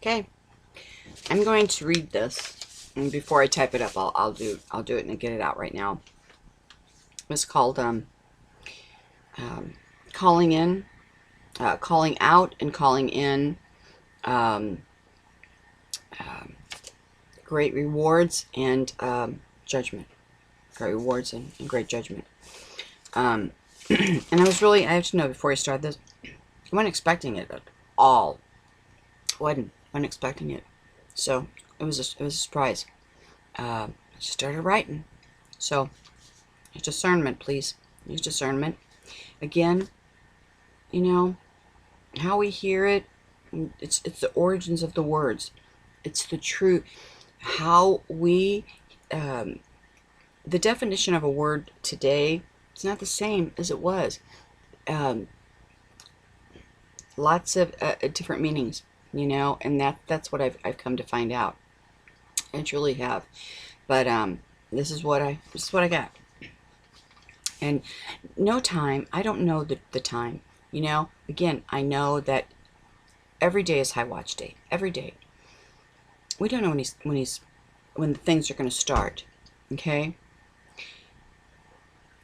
Okay, I'm going to read this, and before I type it up, I'll do it and get it out right now. It's called calling in, calling out, and calling in. Um, Great rewards and judgment. Great rewards and great judgment. And I have to know before I start this, I wasn't expecting it at all. Wasn't expecting it. So it was a surprise. I just started writing. So use discernment, please. Use discernment. Again, you know, how we hear it, it's the origins of the words. It's the truth. How we, the definition of a word today, it's not the same as it was. Lots of different meanings, and that's what I've come to find out. I truly have. But this is what I got. And no time. I don't know the time. Again, I know that every day is high watch day. Every day. We don't know when the things are going to start. Okay.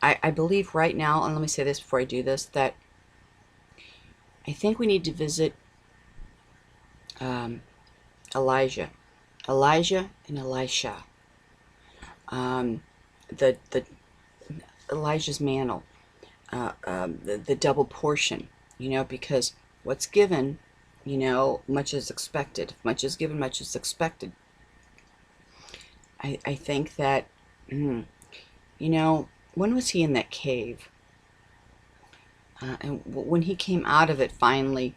I believe right now, and let me say this before I do this, that I think we need to visit Elijah and Elisha. The Elijah's mantle, the double portion, because what's given, much is expected. If much is given, much is expected. I think that, when was he in that cave? And when he came out of it finally,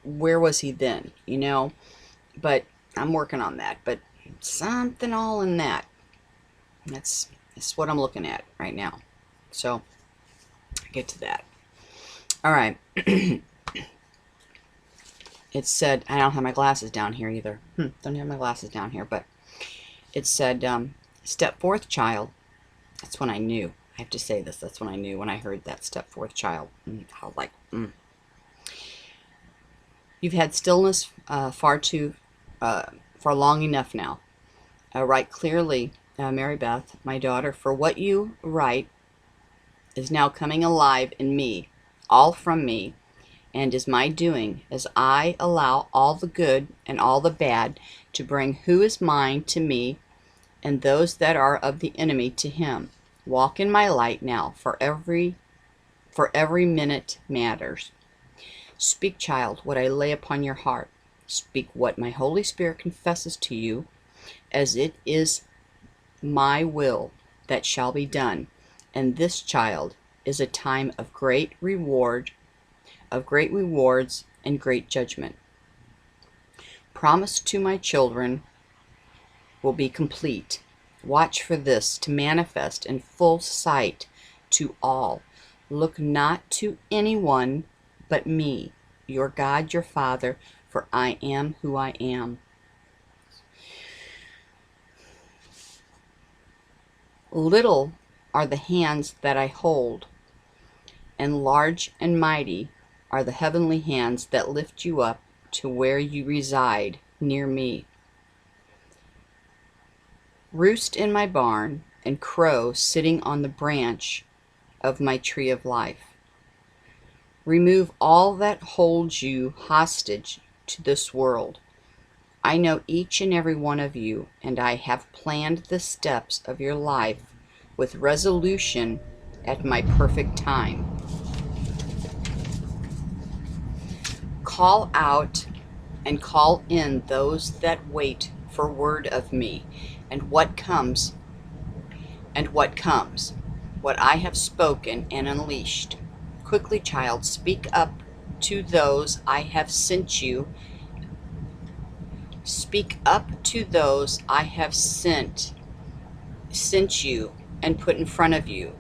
where was he then? But I'm working on that. But something all in that. That's what I'm looking at right now. So I'll get to that. All right. It said, I don't have my glasses down here either. Don't have my glasses down here, but it said, step forth, child. That's when I knew. I have to say this. That's when I knew, when I heard that, step forth, child. I was like, You've had stillness far long enough now. Write clearly, Mary Beth, my daughter, for what you write is now coming alive in me, all from me, and is my doing, as I allow all the good and all the bad to bring who is mine to me, and those that are of the enemy to him. Walk in my light now, for every minute matters. Speak, child, what I lay upon your heart. Speak what my Holy Spirit confesses to you, as it is my will that shall be done. And this, child, is a time of great rewards and great judgment. Promise to my children will be complete. Watch for this to manifest in full sight to all. Look not to anyone but me, your God, your Father, for I am who I am. Little are the hands that I hold, and large and mighty are the heavenly hands that lift you up to where you reside near me. Roost in my barn, and crow sitting on the branch of my tree of life. Remove all that holds you hostage to this world. I know each and every one of you, and I have planned the steps of your life with resolution at my perfect time. Call out and call in those that wait for word of me, and what comes, what I have spoken and unleashed. Quickly, child, speak up to those I have sent you. Speak up to those I have sent you and put in front of you.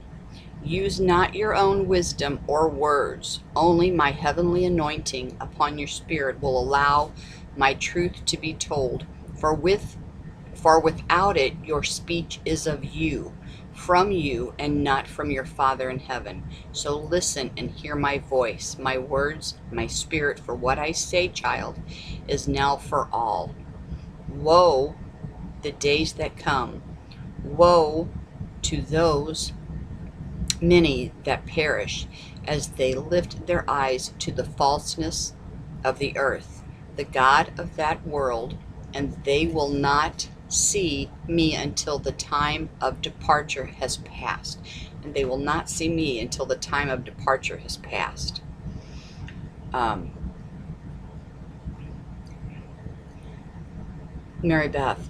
Use not your own wisdom or words. Only my heavenly anointing upon your spirit will allow my truth to be told. For without it, your speech is of you, from you and not from your Father in heaven. So listen and hear my voice, my words, my spirit, for what I say, child, is now for all. Woe the days that come. Woe to those many that perish, as they lift their eyes to the falseness of the earth, the God of that world, and they will not see me until the time of departure has passed. And they will not see me until the time of departure has passed. Mary Beth,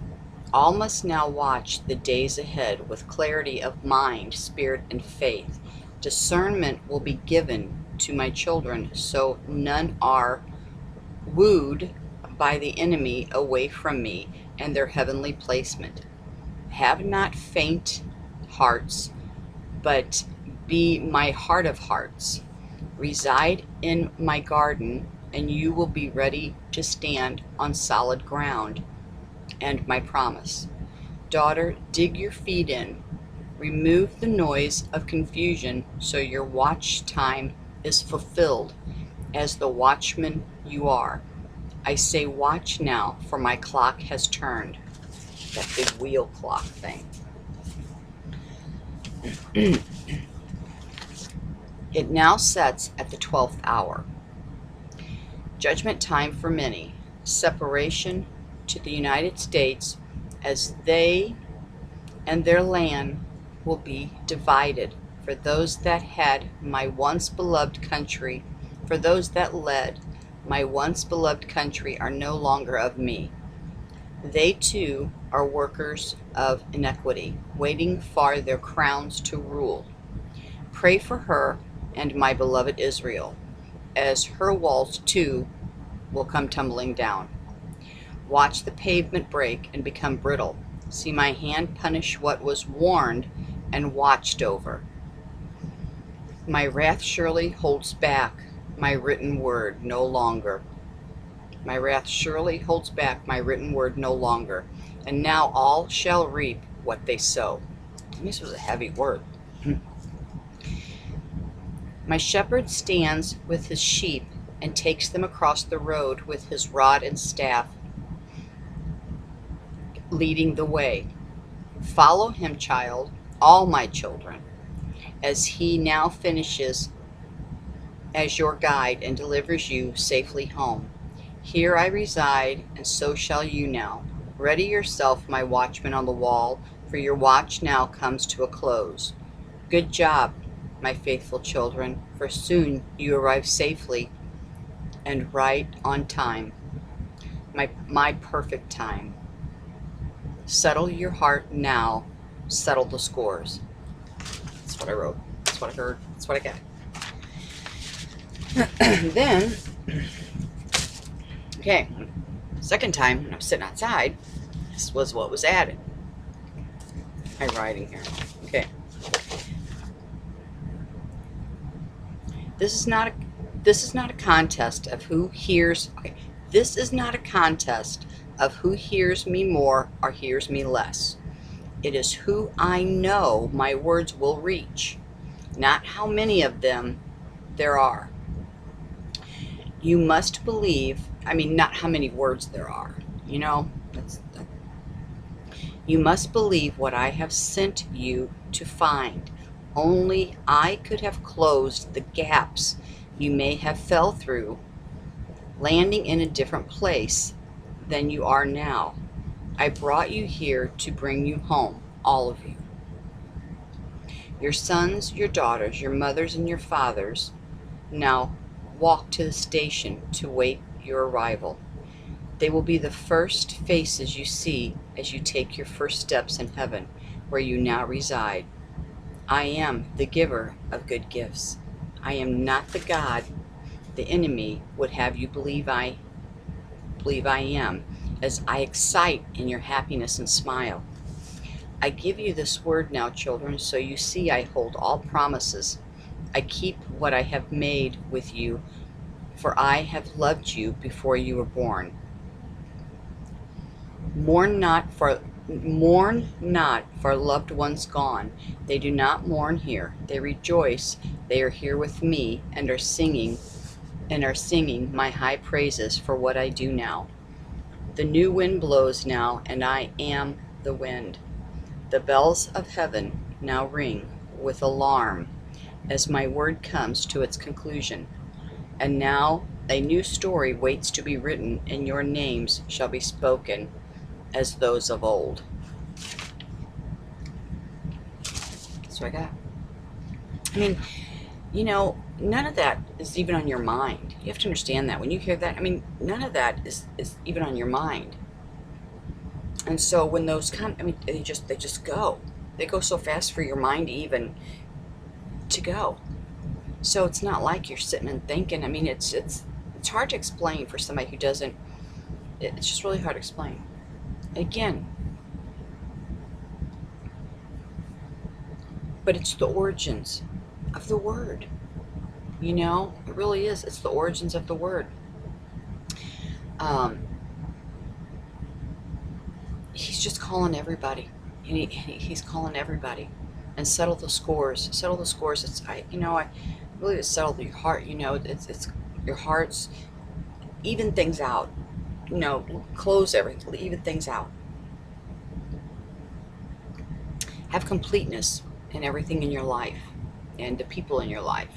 all must now watch the days ahead with clarity of mind, spirit, and faith. Discernment will be given to my children, so none are wooed by the enemy away from me and their heavenly placement. Have not faint hearts, but be my heart of hearts. Reside in my garden, and you will be ready to stand on solid ground and my promise. Daughter, dig your feet in. Remove the noise of confusion so your watch time is fulfilled as the watchman you are. I say watch now, for my clock has turned. That big wheel clock thing. It now sets at the 12th hour. Judgment time for many. Separation to the United States, as they and their land will be divided. For those that had my once beloved country, for those that led my once beloved country, are no longer of me. They too are workers of iniquity, waiting for their crowns to rule. Pray for her and my beloved Israel, as her walls too will come tumbling down. Watch the pavement break and become brittle. See my hand punish what was warned and watched over. My wrath surely holds back my written word no longer. My wrath surely holds back my written word no longer. And now all shall reap what they sow. This was a heavy word. My shepherd stands with his sheep and takes them across the road with his rod and staff, leading the way. Follow him, child, all my children, as he now finishes as your guide and delivers you safely home. Here I reside, and so shall you now. Ready yourself, my watchman on the wall, for your watch now comes to a close. Good job, my faithful children, for soon you arrive safely and right on time, my perfect time. Settle your heart now, settle the scores. That's what I wrote. That's what I heard. That's what I got. Then, okay, second time when I was sitting outside, this was what was added. My writing here. Okay. This is not a contest of who hears. Okay. This is not a contest of who hears me more or hears me less. It is who I know my words will reach, not how many of them there are. You must believe, not how many words there are, you must believe what I have sent you to find. Only I could have closed the gaps you may have fell through, landing in a different place than you are now. I brought you here to bring you home, all of you. Your sons, your daughters, your mothers, and your fathers now walk to the station to wait your arrival. They will be the first faces you see as you take your first steps in heaven, where you now reside. I am the giver of good gifts. I am not the God the enemy would have you believe I am, as I excite in your happiness and smile. I give you this word now, children, so you see I hold all promises. I keep what I have made with you, for I have loved you before you were born. Mourn not for Mourn not for loved ones gone. They do not mourn here. They rejoice. They are here with me and are singing my high praises for what I do now. The new wind blows now, and I am the wind. The bells of heaven now ring with alarm as my word comes to its conclusion. And now a new story waits to be written, and your names shall be spoken as those of old. That's what I got. I mean, you know, none of that is even on your mind. You have to understand that. When you hear that, I mean, none of that is even on your mind. And so when those come, I mean, they just go. They go so fast for your mind even to go. So it's not like you're sitting and thinking. I mean, it's hard to explain for somebody who doesn't. It's just really hard to explain. Again, but it's the origins of the word. You know, it really is. It's the origins of the word. He's just calling everybody, and he's calling everybody, and settle the scores. Settle the scores. I believe it's settle your heart. You know, it's your heart's even things out. You know, close everything, even things out. Have completeness in everything in your life and the people in your life.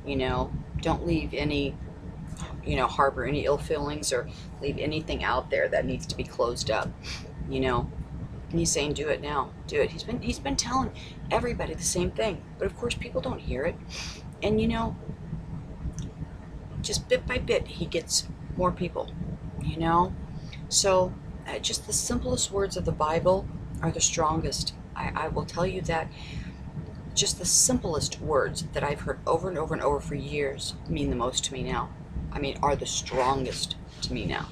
You know, don't leave any, harbor any ill feelings or leave anything out there that needs to be closed up. You know, and he's saying, do it now, do it. He's been telling everybody the same thing, but of course people don't hear it. And you know, just bit by bit, he gets more people. You know, so just the simplest words of the Bible are the strongest. I will tell you that. Just the simplest words that I've heard over and over and over for years mean the most to me now. I mean, are the strongest to me now.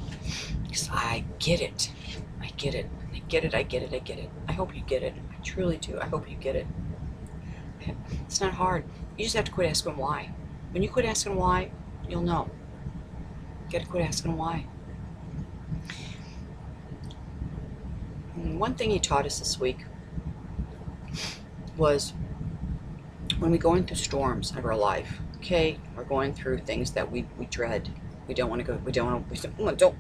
Because I get it. I get it. I get it. I get it. I get it. I hope you get it. I truly do. I hope you get it. It's not hard. You just have to quit asking why. When you quit asking why, you'll know. You got to quit asking why. And one thing he taught us this week was when we're going through storms of our life, okay, we're going through things that we dread. We don't want to go.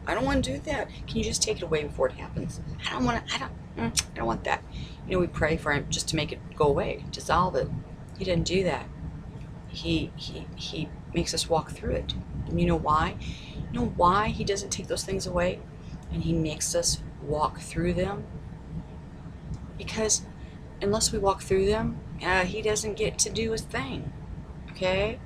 I don't want to do that. Can you just take it away before it happens? I don't want that. You know, we pray for him just to make it go away, dissolve it. He didn't do that. He makes us walk through it. And you know why? You know why he doesn't take those things away, and he makes us walk through them? Because unless we walk through them, he doesn't get to do his thing. Okay?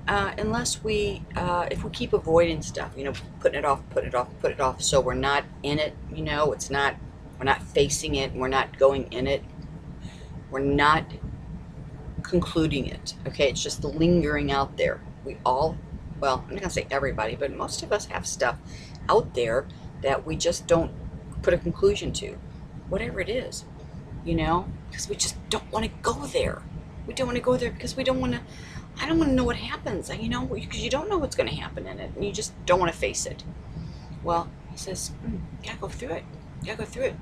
Unless we, if we keep avoiding stuff, you know, putting it off, so we're not in it, you know, we're not facing it, we're not going in it, we're not concluding it, okay? It's just lingering out there. We all, well, I'm not gonna say everybody, but most of us have stuff out there that we just don't put a conclusion to, whatever it is, you know, because we just don't want to go there. We don't want to go there because we don't want to. I don't want to know what happens, you know, because you don't know what's going to happen in it, and you just don't want to face it. Well, he says, you gotta go through it. You gotta go through it.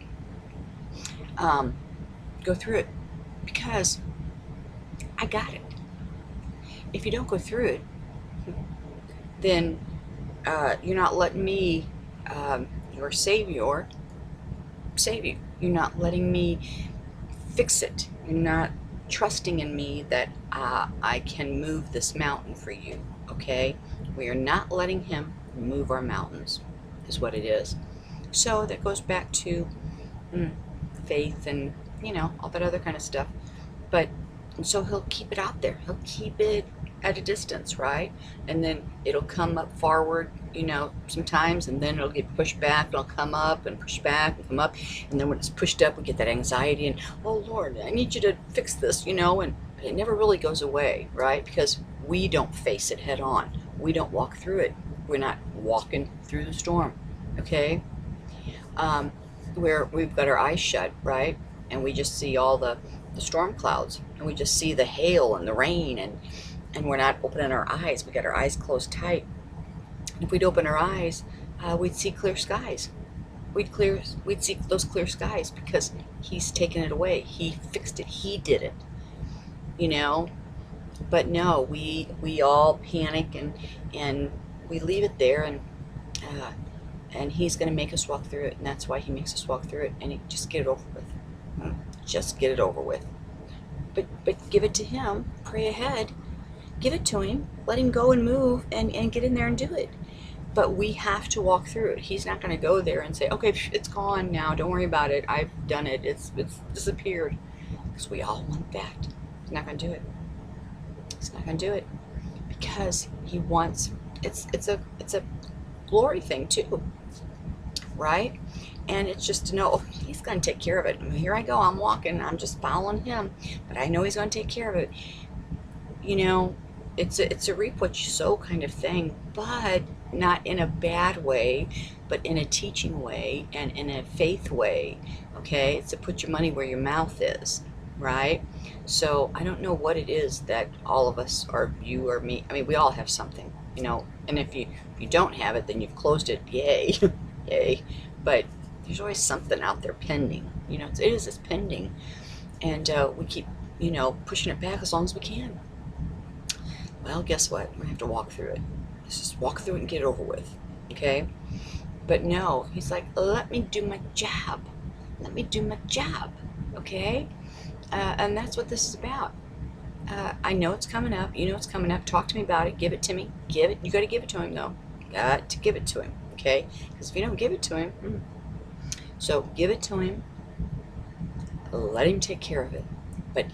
Go through it, because I got it. If you don't go through it, then you're not letting me, your Savior, save you. You're not letting me fix it. You're not trusting in me that I can move this mountain for you, okay? We are not letting him move our mountains, is what it is. So that goes back to faith and, you know, all that other kind of stuff. But, and so he'll keep it out there. He'll keep it at a distance, right? And then it'll come up forward, you know, sometimes, and then it'll get pushed back, it'll come up and push back and come up, and then when it's pushed up, we get that anxiety and, oh Lord, I need you to fix this, you know, and it never really goes away, right? Because we don't face it head on. We don't walk through it. We're not walking through the storm, okay? Where we've got our eyes shut, right? And we just see all the storm clouds, and we just see the hail and the rain, and we're not opening our eyes. We got our eyes closed tight. If we'd open our eyes, we'd see clear skies. we'd see those clear skies because he's taken it away. He fixed it. He did it, you know. But no, we all panic and we leave it there, uh, and he's going to make us walk through it, and that's why he makes us walk through it. And just get it over with. Just get it over with. But give it to him. Pray ahead. Give it to him. Let him go and move and get in there and do it. But we have to walk through it. He's not going to go there and say, okay, it's gone now. Don't worry about it. I've done it. It's disappeared. Because we all want that. He's not going to do it. He's not going to do it because he wants. It's a glory thing too, right? And it's just to know, oh, he's going to take care of it. Here I go. I'm walking. I'm just following him, but I know he's going to take care of it. You know, it's a reap what you sow kind of thing, but not in a bad way, but in a teaching way and in a faith way. Okay, it's to put your money where your mouth is, right? So I don't know what it is that all of us, or you or me, I mean, we all have something, you know. And if you don't have it, then you've closed it. Yay, yay! But there's always something out there pending. You know, it's pending, and we keep, you know, pushing it back as long as we can. Well, guess what? We have to walk through it. Let's just walk through it and get it over with, okay? But no, he's like, let me do my job. Let me do my job, okay? And that's what this is about. I know it's coming up. You know it's coming up. Talk to me about it. Give it to me. Give it. You got to give it to him, though. Got to give it to him, okay? Because if you don't give it to him, so give it to him. Let him take care of it. But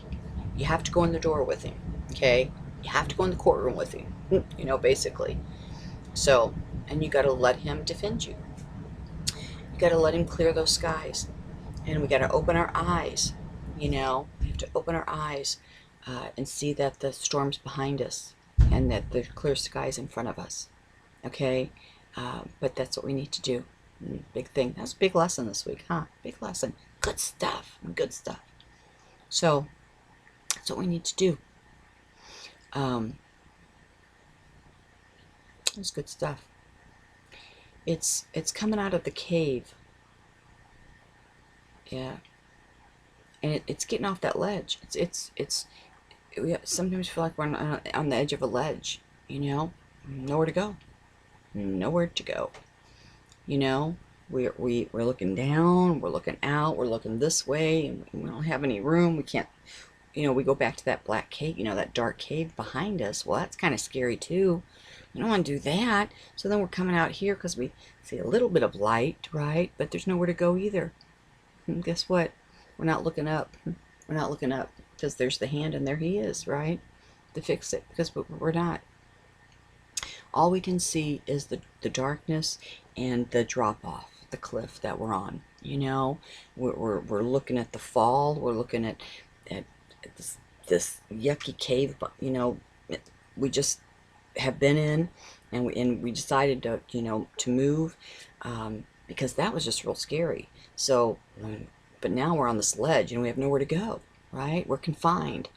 you have to go in the door with him, okay? You have to go in the courtroom with him, you know, basically. So, and you got to let him defend you. You got to let him clear those skies. And we got to open our eyes, you know. We have to open our eyes and see that the storm's behind us and that the clear skies in front of us, okay? But that's what we need to do. Big thing. That's a big lesson this week, huh? Big lesson. Good stuff. Good stuff. So, that's what we need to do. It's good stuff. It's coming out of the cave. Yeah. And it's getting off that ledge. We sometimes feel like we're on the edge of a ledge, you know? Nowhere to go. Nowhere to go. You know? We're looking down, we're looking out, we're looking this way, and we don't have any room. We can't, you know, we go back to that black cave, you know, that dark cave behind us. Well, that's kind of scary too. We don't want to do that. So then we're coming out here because we see a little bit of light, right? But there's nowhere to go either. And guess what? We're not looking up. We're not looking up because there's the hand and there he is, right? To fix it, because we're not. All we can see is the darkness and the drop off, the cliff that we're on. You know, we're looking at the fall. We're looking at this yucky cave, you know, we just have been in, and we decided to, you know, to move because that was just real scary. So, but now we're on this ledge and we have nowhere to go, right? We're confined,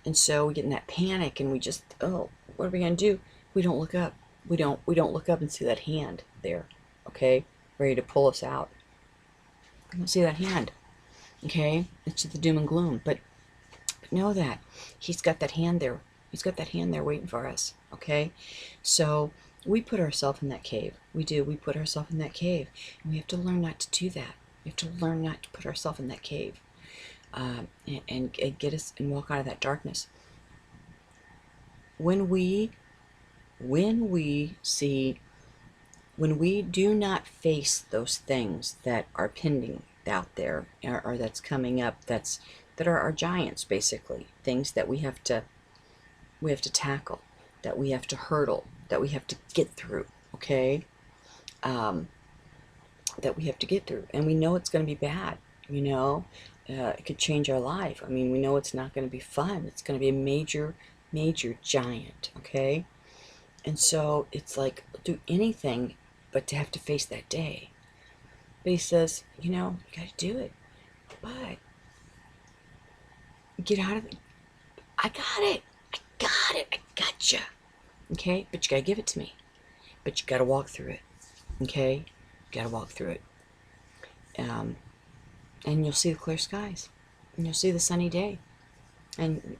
and so we get in that panic and we just, oh, what are we gonna do? We don't look up. We don't look up and see that hand there, okay, ready to pull us out. We don't see that hand, okay? It's just the doom and gloom, but know that he's got that hand there. He's got that hand there waiting for us, okay? So we put ourselves in that cave. We do. We put ourselves in that cave, and we have to learn not to do that. We have to learn not to put ourselves in that cave, and get us and walk out of that darkness. When we do not face those things that are pending out there, or that's coming up, that are our giants, basically, things that we have to tackle, that we have to hurdle, that we have to get through, okay? That we have to get through, and we know it's going to be bad, you know. It could change our life. I mean, we know it's not going to be fun. It's going to be a major giant, okay? And so it's like, do anything but to have to face that day. But he says, you know, you got to do it, but get out of it. I got it. I gotcha. Okay? But you gotta give it to me. But you gotta walk through it. Okay? You gotta walk through it. And you'll see the clear skies. And you'll see the sunny day. And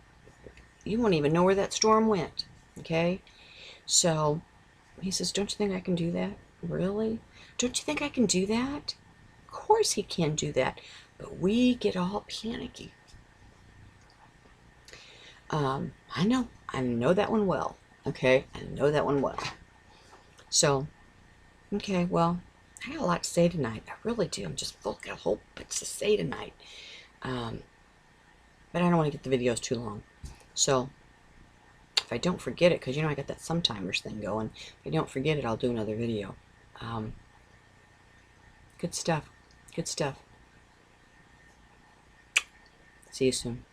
you won't even know where that storm went. Okay? So he says, don't you think I can do that? Really? Don't you think I can do that? Of course he can do that. But we get all panicky. I know that one well. Okay? I know that one well. So, okay, well, I got a lot to say tonight. I really do. I'm just got a whole bunch to say tonight. But I don't want to get the videos too long. So, if I don't forget it, because I got that sometimers thing going. If I don't forget it, I'll do another video. Good stuff. Good stuff. See you soon.